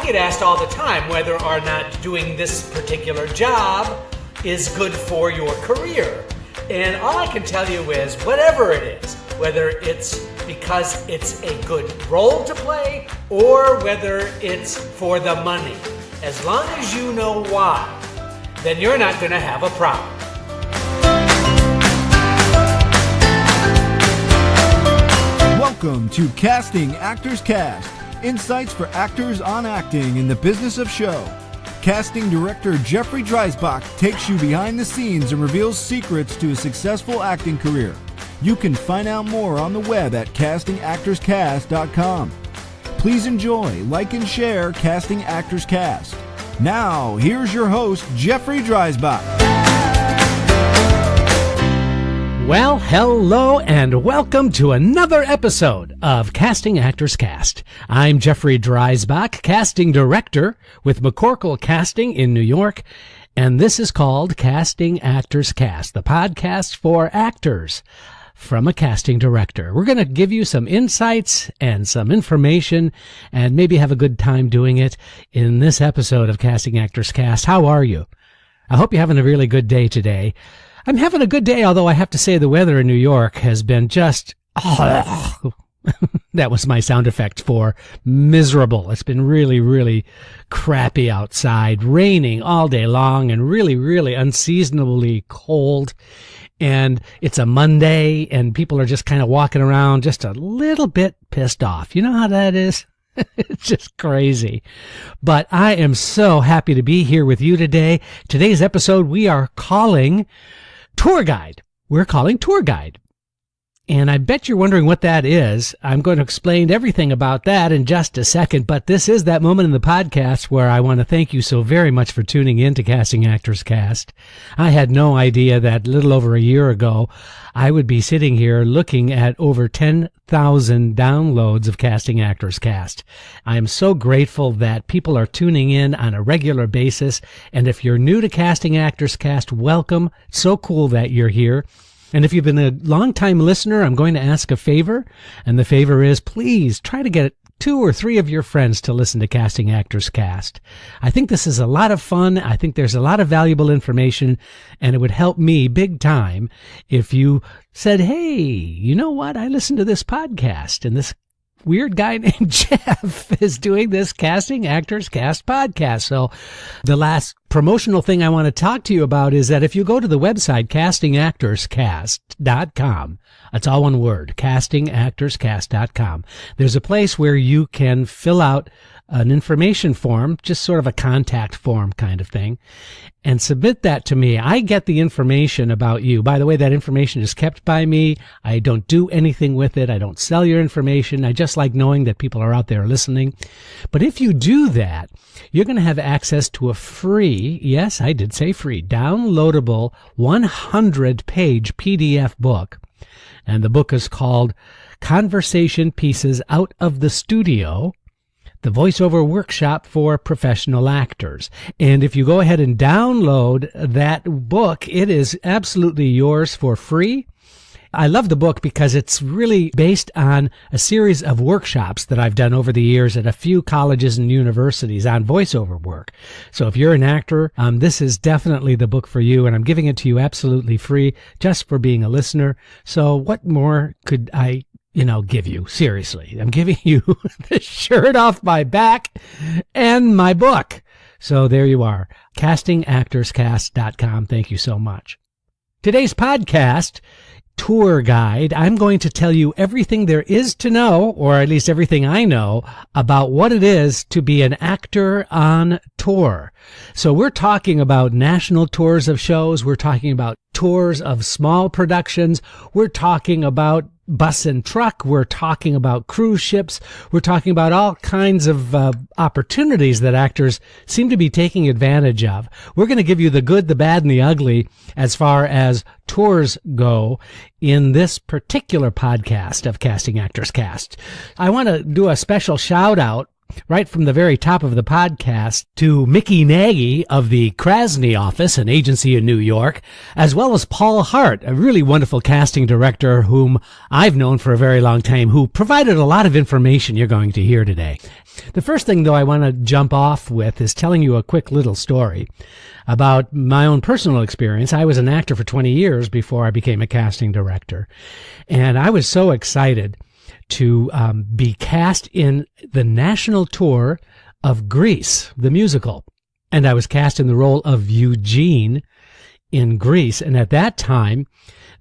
get asked all the time whether or not doing this particular job is good for your career. And all I can tell you is, whatever it is, whether it's because it's a good role to play or whether it's for the money, as long as you know why, then you're not going to have a problem. Welcome to Casting Actors Cast, insights for actors on acting in the business of show. Casting director Jeffrey Dreisbach takes you behind the scenes and reveals secrets to a successful acting career. You can find out more on the web at castingactorscast.com. Please enjoy, like, and share Casting Actors Cast. Now, here's your host, Jeffrey Dreisbach. Well, hello and welcome to another episode of Casting Actors Cast. I'm Jeffrey Dreisbach, casting director with McCorkle Casting in New York, and this is called Casting Actors Cast, the podcast for actors from a casting director. We're going to give you some insights and some information and maybe have a good time doing it in this episode of Casting Actors Cast. How are you? I hope you're having a really good day today. I'm having a good day, although I have to say the weather in New York has been just, that was my sound effect for miserable. It's been really, really crappy outside, raining all day long and really, really unseasonably cold. And it's a Monday and people are just kind of walking around just a little bit pissed off. You know how that is? It's just crazy. But I am so happy to be here with you today. Today's episode we are calling Tour Guide. We're calling Tour Guide. And I bet you're wondering what that is. I'm going to explain everything about that in just a second, but this is that moment in the podcast where I want to thank you so very much for tuning in to Casting Actors Cast. I had no idea that a little over a year ago, I would be sitting here looking at over 10,000 downloads of Casting Actors Cast. I am so grateful that people are tuning in on a regular basis. And if you're new to Casting Actors Cast, welcome. So cool that you're here. And if you've been a long-time listener, I'm going to ask a favor, and the favor is please try to get 2 or 3 of your friends to listen to Casting Actors Cast. I think this is a lot of fun. I think there's a lot of valuable information, and it would help me big time if you said, hey, you know what? I listened to this podcast, and this weird guy named Jeff is doing this Casting Actors Cast podcast. So the last promotional thing I want to talk to you about is that if you go to the website, castingactorscast.com, that's all one word, castingactorscast.com, there's a place where you can fill out an information form, just sort of a contact form kind of thing, and submit that to me. I get the information about you. By the way, that information is kept by me. I don't do anything with it. I don't sell your information. I just like knowing that people are out there listening. But if you do that, you're going to have access to a free, yes, I did say free, downloadable 100-page PDF book. And the book is called Conversation Pieces Out of the Studio, the voiceover workshop for professional actors. And if you go ahead and download that book, it is absolutely yours for free. I love the book because it's really based on a series of workshops that I've done over the years at a few colleges and universities on voiceover work. So if you're an actor, this is definitely the book for you, and I'm giving it to you absolutely free just for being a listener. So what more could I give you? Seriously, I'm giving you the shirt off my back and my book. So there you are, castingactorscast.com. Thank you so much. Today's podcast, Tour Guide, I'm going to tell you everything there is to know, or at least everything I know, about what it is to be an actor on tour. So we're talking about national tours of shows. We're talking about tours of small productions. We're talking about bus and truck. We're talking about cruise ships. We're talking about all kinds of opportunities that actors seem to be taking advantage of. We're going to give you the good, the bad, and the ugly as far as tours go in this particular podcast of Casting Actors Cast. I want to do a special shout out right from the very top of the podcast, to Micky Nagy of the Krasny office, an agency in New York, as well as Paul Hart, a really wonderful casting director whom I've known for a very long time, who provided a lot of information you're going to hear today. The first thing, though, I want to jump off with is telling you a quick little story about my own personal experience. I was an actor for 20 years before I became a casting director, and I was so excited to be cast in the national tour of Grease, the musical. And I was cast in the role of Eugene in Grease. And at that time,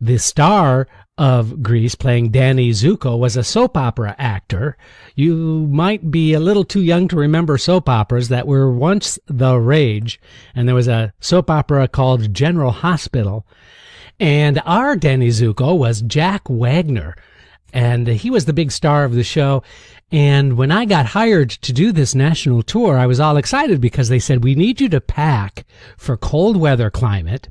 the star of Grease, playing Danny Zuko, was a soap opera actor. You might be a little too young to remember soap operas that were once the rage. And there was a soap opera called General Hospital. And our Danny Zuko was Jack Wagner. And he was the big star of the show. And when I got hired to do this national tour, I was all excited because they said, we need you to pack for cold weather climate,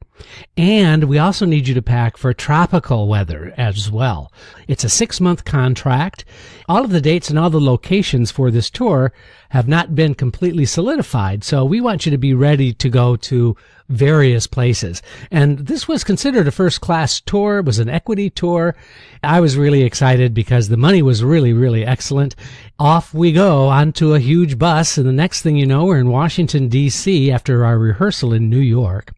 and we also need you to pack for tropical weather as well. It's a 6-month contract. All of the dates and all the locations for this tour have not been completely solidified, so we want you to be ready to go to various places. And this was considered a first-class tour. It was an equity tour. I was really excited because the money was really, really excellent. Off we go onto a huge bus, and the next thing you know, we're in Washington, D.C. after our rehearsal in New York.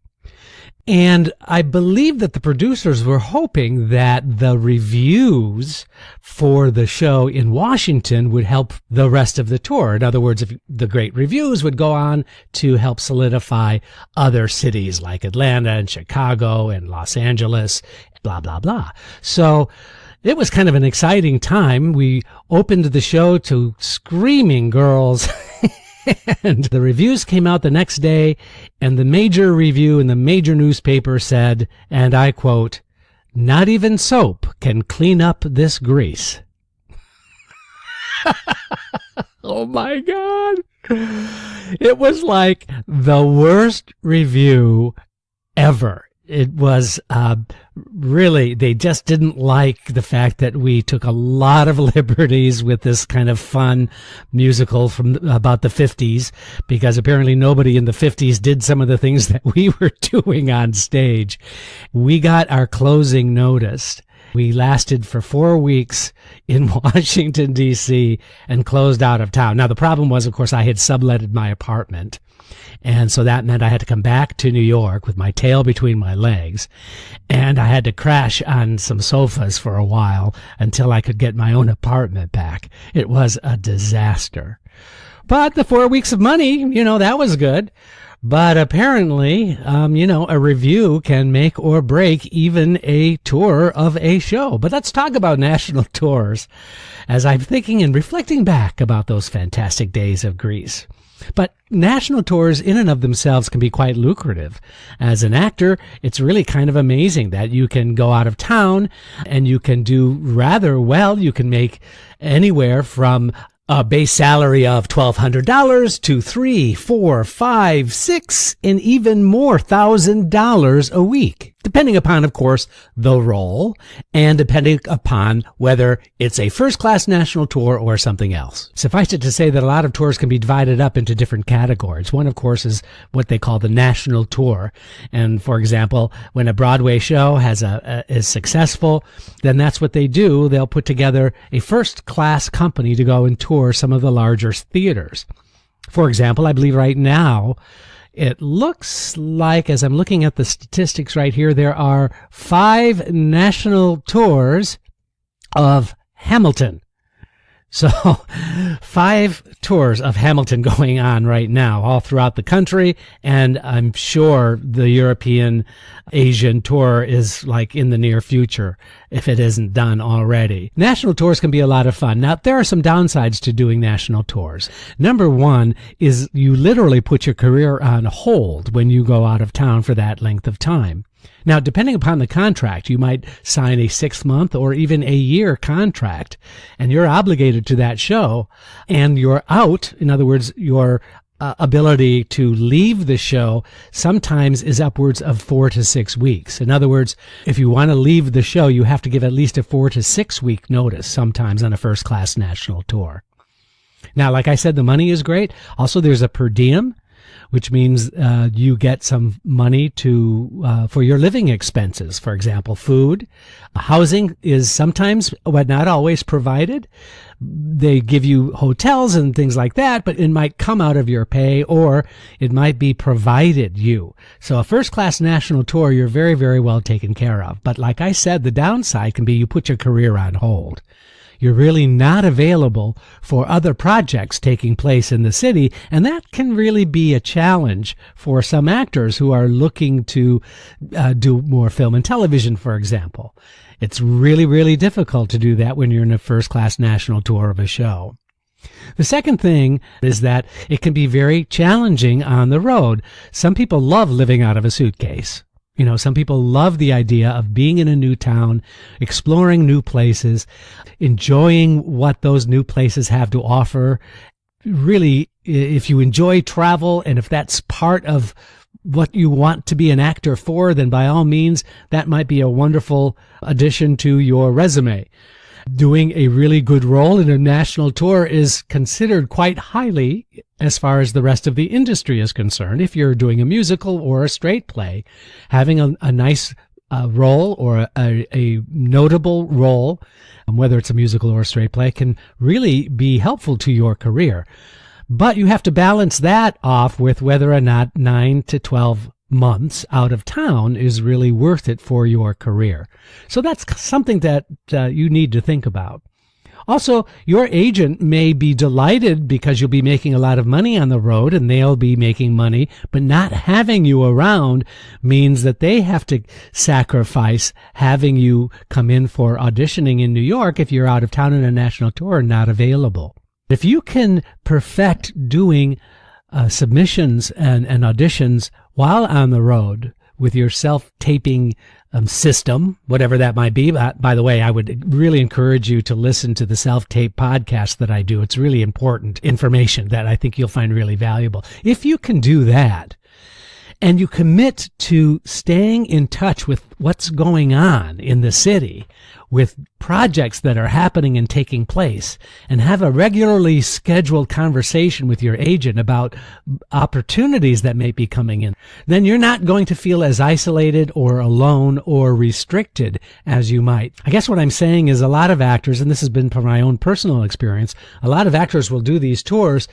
And I believe that the producers were hoping that the reviews for the show in Washington would help the rest of the tour. In other words, if the great reviews would go on to help solidify other cities like Atlanta and Chicago and Los Angeles, blah, blah, blah. So it was kind of an exciting time. We opened the show to screaming girls. And the reviews came out the next day, and the major review in the major newspaper said, and I quote, "Not even soap can clean up this grease." Oh my God. It was like the worst review ever. It was really, they just didn't like the fact that we took a lot of liberties with this kind of fun musical from about the 50s, because apparently nobody in the 50s did some of the things that we were doing on stage. We got our closing notice. We lasted for 4 weeks in Washington, D.C. and closed out of town. Now, the problem was, of course, I had subletted my apartment. And so that meant I had to come back to New York with my tail between my legs. And I had to crash on some sofas for a while until I could get my own apartment back. It was a disaster. But the 4 weeks of money, that was good. But apparently, a review can make or break even a tour of a show. But let's talk about national tours as I'm thinking and reflecting back about those fantastic days of Grease. But national tours in and of themselves can be quite lucrative. As an actor, it's really kind of amazing that you can go out of town and you can do rather well. You can make anywhere from a base salary of $1,200 to $3,000, $4,000, $5,000, $6,000, and even more $1,000 a week, depending upon, of course, the role and depending upon whether it's a first-class national tour or something else. Suffice it to say that a lot of tours can be divided up into different categories. One, of course, is what they call the national tour. And for example, when a Broadway show is successful, then that's what they do. They'll put together a first-class company to go and tour some of the larger theaters. For example, I believe right now, it looks like, as I'm looking at the statistics right here, there are 5 national tours of Hamilton. So 5 tours of Hamilton going on right now all throughout the country, and I'm sure the European Asian tour is like in the near future if it isn't done already. National tours can be a lot of fun. Now, there are some downsides to doing national tours. Number one is you literally put your career on hold when you go out of town for that length of time. Now, depending upon the contract, you might sign a 6-month or even a year contract, and you're obligated to that show, and you're out. In other words, your ability to leave the show sometimes is upwards of 4 to 6 weeks. In other words, if you want to leave the show, you have to give at least a 4 to 6 week notice sometimes on a first-class national tour. Now, like I said, the money is great. Also, there's a per diem, which means you get some money for your living expenses. For example, food. Housing is sometimes, but not always, provided. They give you hotels and things like that, but it might come out of your pay, or it might be provided you. So a first-class national tour, you're very, very well taken care of. But like I said, the downside can be you put your career on hold. You're really not available for other projects taking place in the city, and that can really be a challenge for some actors who are looking to do more film and television, for example. It's really, really difficult to do that when you're in a first-class national tour of a show. The second thing is that it can be very challenging on the road. Some people love living out of a suitcase. You know, some people love the idea of being in a new town, exploring new places, enjoying what those new places have to offer. Really, if you enjoy travel and if that's part of what you want to be an actor for, then by all means, that might be a wonderful addition to your resume. Doing a really good role in a national tour is considered quite highly as far as the rest of the industry is concerned. If you're doing a musical or a straight play, having a nice role or a notable role, whether it's a musical or a straight play, can really be helpful to your career. But you have to balance that off with whether or not 9 to 12 months out of town is really worth it for your career. So that's something that you need to think about. Also, your agent may be delighted because you'll be making a lot of money on the road and they'll be making money, but not having you around means that they have to sacrifice having you come in for auditioning in New York if you're out of town on a national tour and not available. If you can perfect doing submissions and auditions while on the road with your self-taping system, whatever that might be. By the way, I would really encourage you to listen to the self-tape podcast that I do. It's really important information that I think you'll find really valuable. If you can do that, and you commit to staying in touch with what's going on in the city, with projects that are happening and taking place, and have a regularly scheduled conversation with your agent about opportunities that may be coming in, then you're not going to feel as isolated or alone or restricted as you might. I guess what I'm saying is a lot of actors, and this has been from my own personal experience, a lot of actors will do these tours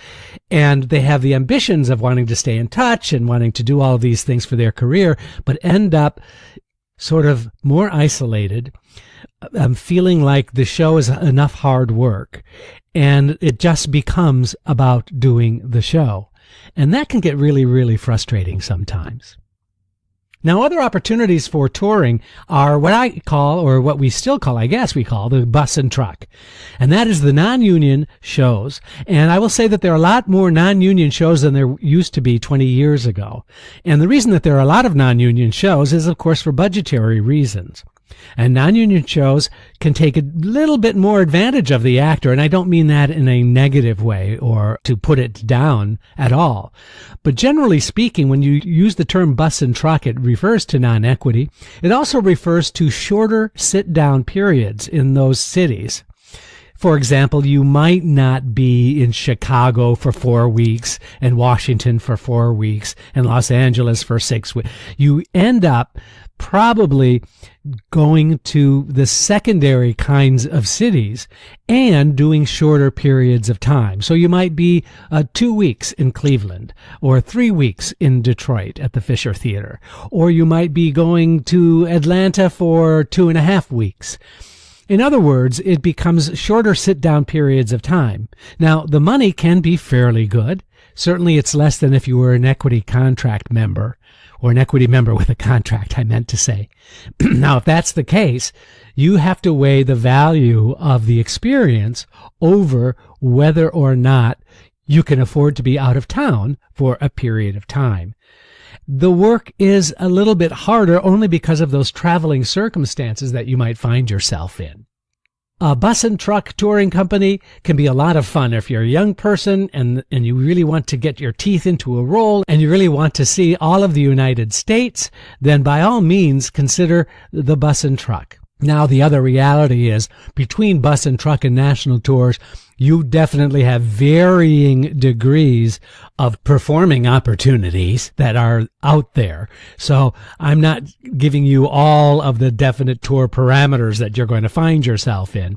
and they have the ambitions of wanting to stay in touch and wanting to do all these things for their career, but end up sort of more isolated, feeling like the show is enough hard work, and it just becomes about doing the show. And that can get really, really frustrating sometimes. Now, other opportunities for touring are what I call, or what we still call, I guess we call, the bus and truck. And that is the non-union shows. And I will say that there are a lot more non-union shows than there used to be 20 years ago. And the reason that there are a lot of non-union shows is, of course, for budgetary reasons. And non-union shows can take a little bit more advantage of the actor, and I don't mean that in a negative way or to put it down at all. But generally speaking, when you use the term bus and truck, it refers to non-equity. It also refers to shorter sit-down periods in those cities. For example, you might not be in Chicago for 4 weeks and Washington for 4 weeks and Los Angeles for 6 weeks. You end up probably going to the secondary kinds of cities and doing shorter periods of time. So you might be 2 weeks in Cleveland or 3 weeks in Detroit at the Fisher Theater, or you might be going to Atlanta for 2.5 weeks. In other words, it becomes shorter sit-down periods of time. Now, the money can be fairly good. Certainly, it's less than if you were an equity contract member, or an equity member with a contract, I meant to say. Now, if that's the case, you have to weigh the value of the experience over whether or not you can afford to be out of town for a period of time. The work is a little bit harder only because of those traveling circumstances that you might find yourself in. A bus and truck touring company can be a lot of fun if you're a young person and you really want to get your teeth into a role and you really want to see all of the United States, then by all means consider the bus and truck. Now, the other reality is between bus and truck and national tours, you definitely have varying degrees of performing opportunities that are out there. So I'm not giving you all of the definite tour parameters that you're going to find yourself in.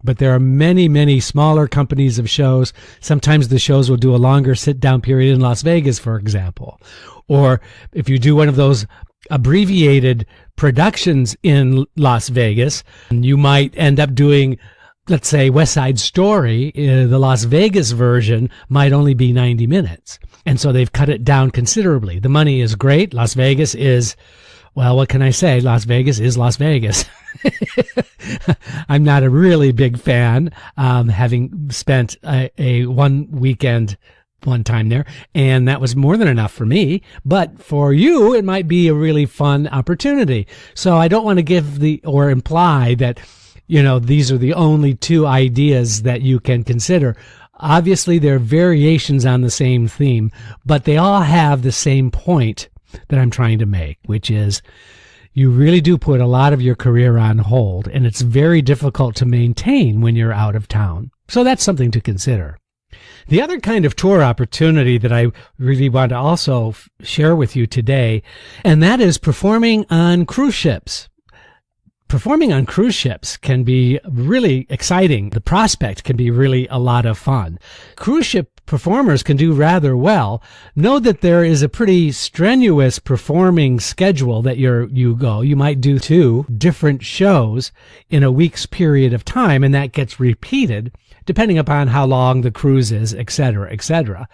But there are many, many smaller companies of shows. Sometimes the shows will do a longer sit-down period in Las Vegas, for example. Or if you do one of those abbreviated productions in Las Vegas, you might end up doing, let's say, West Side Story. The Las Vegas version might only be 90 minutes. And so they've cut it down considerably. The money is great. Las Vegas is, well, what can I say? Las Vegas is Las Vegas. I'm not a really big fan, having spent a one weekend one time there, and that was more than enough for me. But for you, it might be a really fun opportunity. So I don't want to give or imply that, these are the only two ideas that you can consider. Obviously, there are variations on the same theme, but they all have the same point that I'm trying to make, which is you really do put a lot of your career on hold, and it's very difficult to maintain when you're out of town. So that's something to consider. The other kind of tour opportunity that I really want to also share with you today, and that is performing on cruise ships. Performing on cruise ships can be really exciting. The prospect can be really a lot of fun. Cruise ship performers can do rather well. Know that there is a pretty strenuous performing schedule that you go. You might do 2 different shows in a week's period of time, and that gets repeated depending upon how long the cruise is, et cetera, et cetera.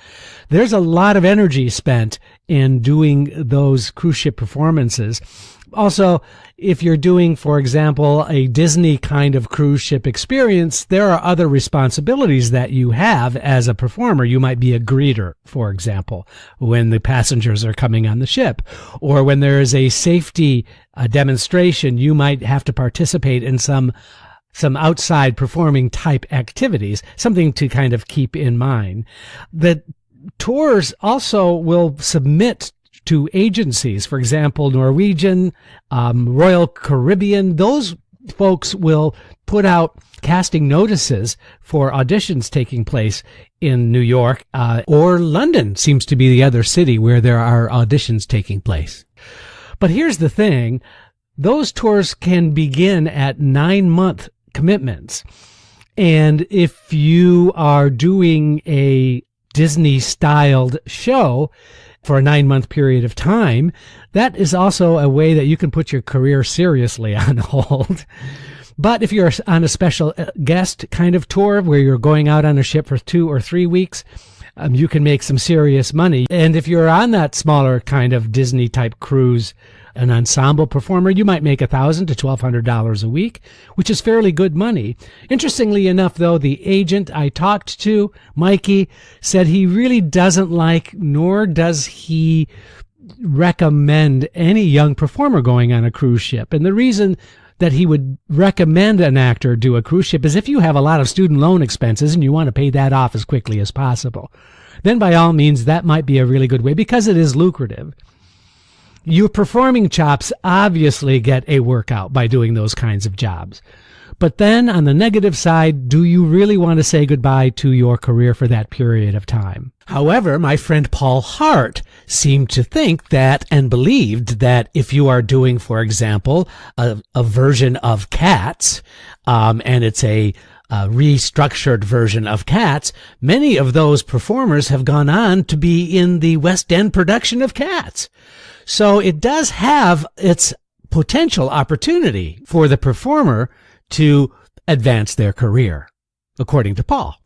There's a lot of energy spent in doing those cruise ship performances. Also, if you're doing, for example, a Disney kind of cruise ship experience, there are other responsibilities that you have as a performer. You might be a greeter, for example, when the passengers are coming on the ship. Or when there is a safety demonstration, you might have to participate in some outside performing type activities, something to kind of keep in mind. The tours also will submit to agencies, for example, Norwegian, Royal Caribbean. Those folks will put out casting notices for auditions taking place in New York, or London seems to be the other city where there are auditions taking place. But here's the thing. Those tours can begin at 9-month commitments. And if you are doing a Disney-styled show for a 9-month period of time, that is also a way that you can put your career seriously on hold. But if you're on a special guest kind of tour where you're going out on a ship for 2 or 3 weeks, you can make some serious money. And if you're on that smaller kind of Disney type cruise, an ensemble performer, you might make $1,000 to $1,200 a week, which is fairly good money. Interestingly enough, though, the agent I talked to, Micky, said he really doesn't like, nor does he recommend any young performer going on a cruise ship. And the reason that he would recommend an actor do a cruise ship is if you have a lot of student loan expenses and you want to pay that off as quickly as possible. Then by all means, that might be a really good way because it is lucrative. Your performing chops obviously get a workout by doing those kinds of jobs. But then on the negative side, do you really want to say goodbye to your career for that period of time? However, my friend Paul Hart seemed to think that and believed that if you are doing, for example, a version of Cats, and it's a restructured version of Cats, many of those performers have gone on to be in the West End production of Cats. So it does have its potential opportunity for the performer to advance their career, according to Paul.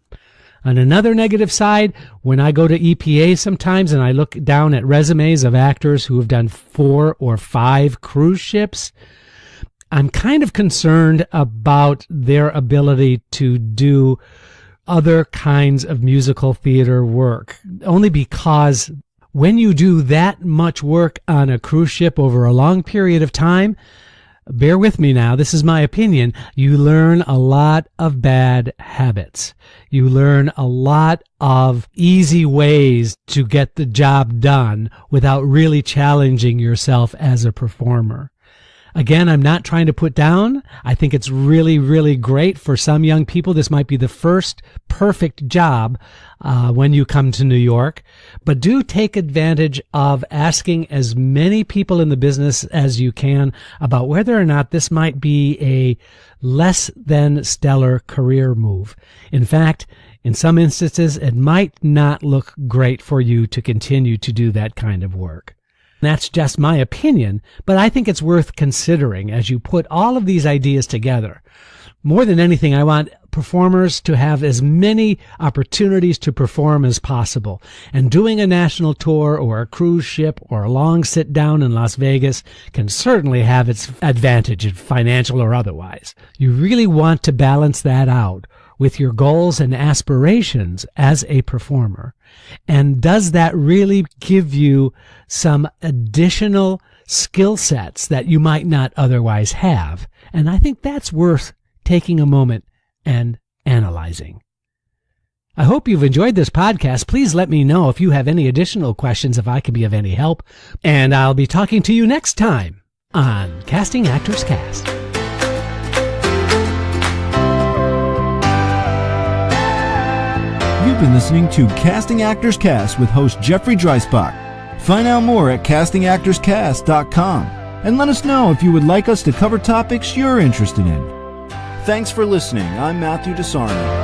On another negative side, when I go to EPA sometimes and I look down at resumes of actors who have done 4 or 5 cruise ships, I'm kind of concerned about their ability to do other kinds of musical theater work, only because when you do that much work on a cruise ship over a long period of time, bear with me now, this is my opinion, you learn a lot of bad habits. You learn a lot of easy ways to get the job done without really challenging yourself as a performer. Again, I'm not trying to put down. I think it's really, really great for some young people. This might be the first perfect job when you come to New York. But do take advantage of asking as many people in the business as you can about whether or not this might be a less than stellar career move. In fact, in some instances, it might not look great for you to continue to do that kind of work. That's just my opinion, but I think it's worth considering as you put all of these ideas together. More than anything, I want performers to have as many opportunities to perform as possible. And doing a national tour or a cruise ship or a long sit down in Las Vegas can certainly have its advantage, financial or otherwise. You really want to balance that out with your goals and aspirations as a performer. And does that really give you some additional skill sets that you might not otherwise have? And I think that's worth taking a moment and analyzing. I hope you've enjoyed this podcast. Please let me know if you have any additional questions, if I can be of any help. And I'll be talking to you next time on Casting Actors Cast. You've been listening to Casting Actors Cast with host Jeffrey Dreisbach. Find out more at castingactorscast.com and let us know if you would like us to cover topics you're interested in. Thanks for listening. I'm Matthew DeSarno.